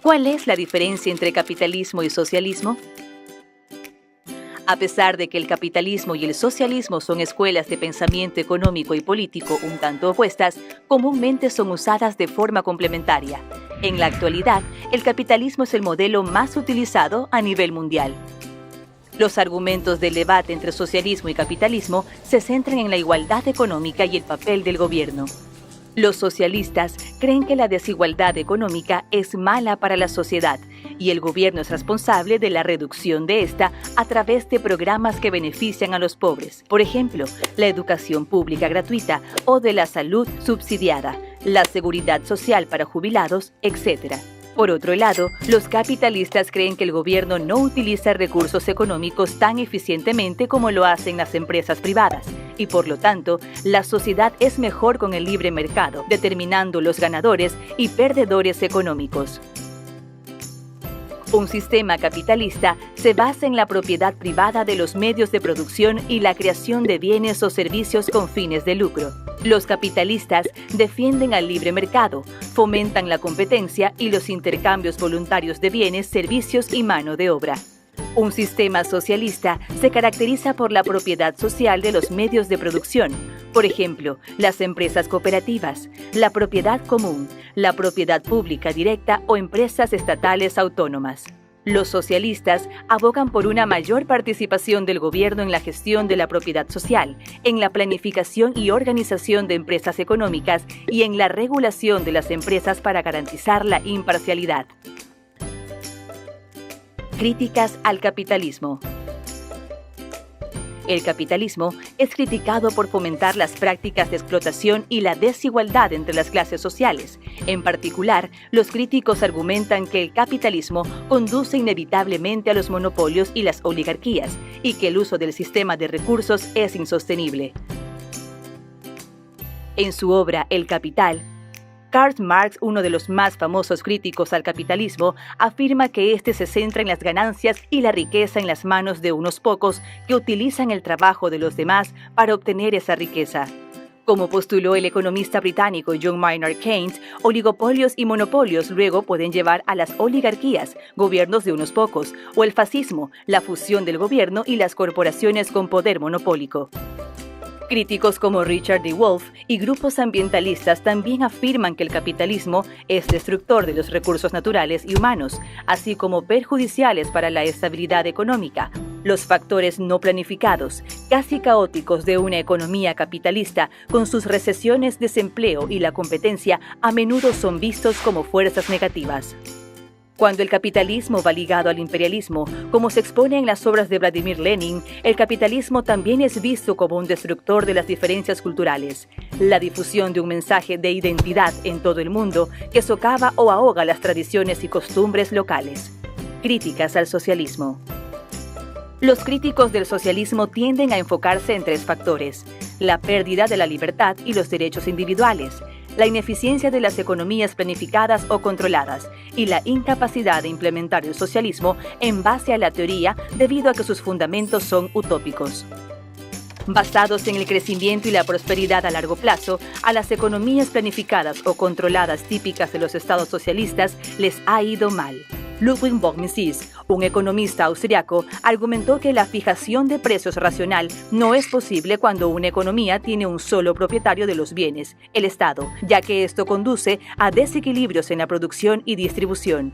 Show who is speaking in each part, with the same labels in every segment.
Speaker 1: ¿Cuál es la diferencia entre capitalismo y socialismo? A pesar de que el capitalismo y el socialismo son escuelas de pensamiento económico y político un tanto opuestas, comúnmente son usadas de forma complementaria. En la actualidad, el capitalismo es el modelo más utilizado a nivel mundial. Los argumentos del debate entre socialismo y capitalismo se centran en la igualdad económica y el papel del gobierno. Los socialistas creen que la desigualdad económica es mala para la sociedad y el gobierno es responsable de la reducción de esta a través de programas que benefician a los pobres. Por ejemplo, la educación pública gratuita o de la salud subsidiada, la seguridad social para jubilados, etc. Por otro lado, los capitalistas creen que el gobierno no utiliza recursos económicos tan eficientemente como lo hacen las empresas privadas y, por lo tanto, la sociedad es mejor con el libre mercado, determinando los ganadores y perdedores económicos. Un sistema capitalista se basa en la propiedad privada de los medios de producción y la creación de bienes o servicios con fines de lucro. Los capitalistas defienden al libre mercado, fomentan la competencia y los intercambios voluntarios de bienes, servicios y mano de obra. Un sistema socialista se caracteriza por la propiedad social de los medios de producción, por ejemplo, las empresas cooperativas, la propiedad común, la propiedad pública directa o empresas estatales autónomas. Los socialistas abogan por una mayor participación del gobierno en la gestión de la propiedad social, en la planificación y organización de empresas económicas y en la regulación de las empresas para garantizar la imparcialidad. Críticas al capitalismo. El capitalismo es criticado por fomentar las prácticas de explotación y la desigualdad entre las clases sociales. En particular, los críticos argumentan que el capitalismo conduce inevitablemente a los monopolios y las oligarquías, y que el uso del sistema de recursos es insostenible. En su obra El Capital, Karl Marx, uno de los más famosos críticos al capitalismo, afirma que este se centra en las ganancias y la riqueza en las manos de unos pocos que utilizan el trabajo de los demás para obtener esa riqueza. Como postuló el economista británico John Maynard Keynes, oligopolios y monopolios luego pueden llevar a las oligarquías, gobiernos de unos pocos, o el fascismo, la fusión del gobierno y las corporaciones con poder monopólico. Críticos como Richard D. Wolff y grupos ambientalistas también afirman que el capitalismo es destructor de los recursos naturales y humanos, así como perjudiciales para la estabilidad económica. Los factores no planificados, casi caóticos de una economía capitalista, con sus recesiones, desempleo y la competencia, a menudo son vistos como fuerzas negativas. Cuando el capitalismo va ligado al imperialismo, como se expone en las obras de Vladimir Lenin, el capitalismo también es visto como un destructor de las diferencias culturales. La difusión de un mensaje de identidad en todo el mundo que socava o ahoga las tradiciones y costumbres locales. Críticas al socialismo. Los críticos del socialismo tienden a enfocarse en tres factores: la pérdida de la libertad y los derechos individuales, la ineficiencia de las economías planificadas o controladas y la incapacidad de implementar el socialismo en base a la teoría debido a que sus fundamentos son utópicos. Basados en el crecimiento y la prosperidad a largo plazo, a las economías planificadas o controladas típicas de los estados socialistas les ha ido mal. Ludwig von Mises, un economista austriaco, argumentó que la fijación de precios racional no es posible cuando una economía tiene un solo propietario de los bienes, el Estado, ya que esto conduce a desequilibrios en la producción y distribución.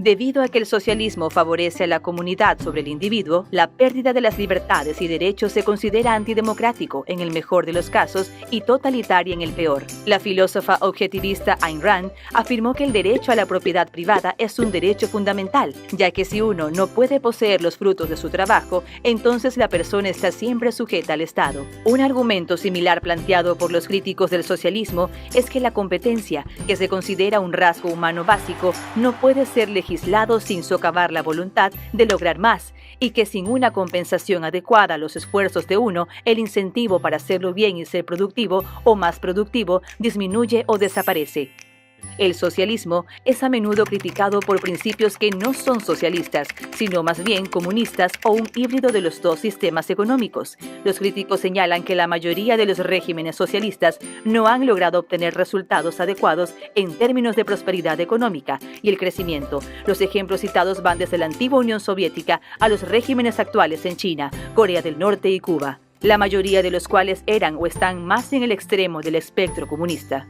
Speaker 1: Debido a que el socialismo favorece a la comunidad sobre el individuo, la pérdida de las libertades y derechos se considera antidemocrático en el mejor de los casos y totalitaria en el peor. La filósofa objetivista Ayn Rand afirmó que el derecho a la propiedad privada es un derecho fundamental, ya que si uno no puede poseer los frutos de su trabajo, entonces la persona está siempre sujeta al Estado. Un argumento similar planteado por los críticos del socialismo es que la competencia, que se considera un rasgo humano básico, no puede ser legislado sin socavar la voluntad de lograr más, y que sin una compensación adecuada a los esfuerzos de uno, el incentivo para hacerlo bien y ser productivo o más productivo disminuye o desaparece. El socialismo es a menudo criticado por principios que no son socialistas, sino más bien comunistas o un híbrido de los dos sistemas económicos. Los críticos señalan que la mayoría de los regímenes socialistas no han logrado obtener resultados adecuados en términos de prosperidad económica y el crecimiento. Los ejemplos citados van desde la antigua Unión Soviética a los regímenes actuales en China, Corea del Norte y Cuba, la mayoría de los cuales eran o están más en el extremo del espectro comunista.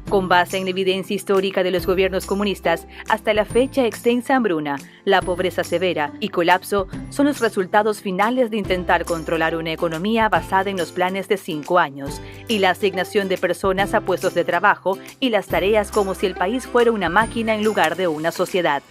Speaker 1: Con base en la evidencia histórica de los gobiernos comunistas, hasta la fecha extensa hambruna, la pobreza severa y colapso son los resultados finales de intentar controlar una economía basada en los planes de 5 años y la asignación de personas a puestos de trabajo y las tareas como si el país fuera una máquina en lugar de una sociedad.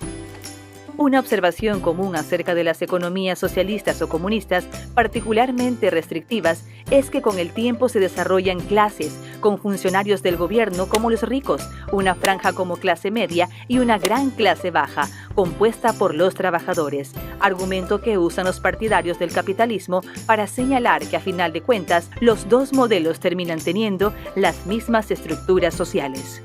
Speaker 1: Una observación común acerca de las economías socialistas o comunistas, particularmente restrictivas, es que con el tiempo se desarrollan clases, con funcionarios del gobierno como los ricos, una franja como clase media y una gran clase baja, compuesta por los trabajadores, argumento que usan los partidarios del capitalismo para señalar que a final de cuentas los dos modelos terminan teniendo las mismas estructuras sociales.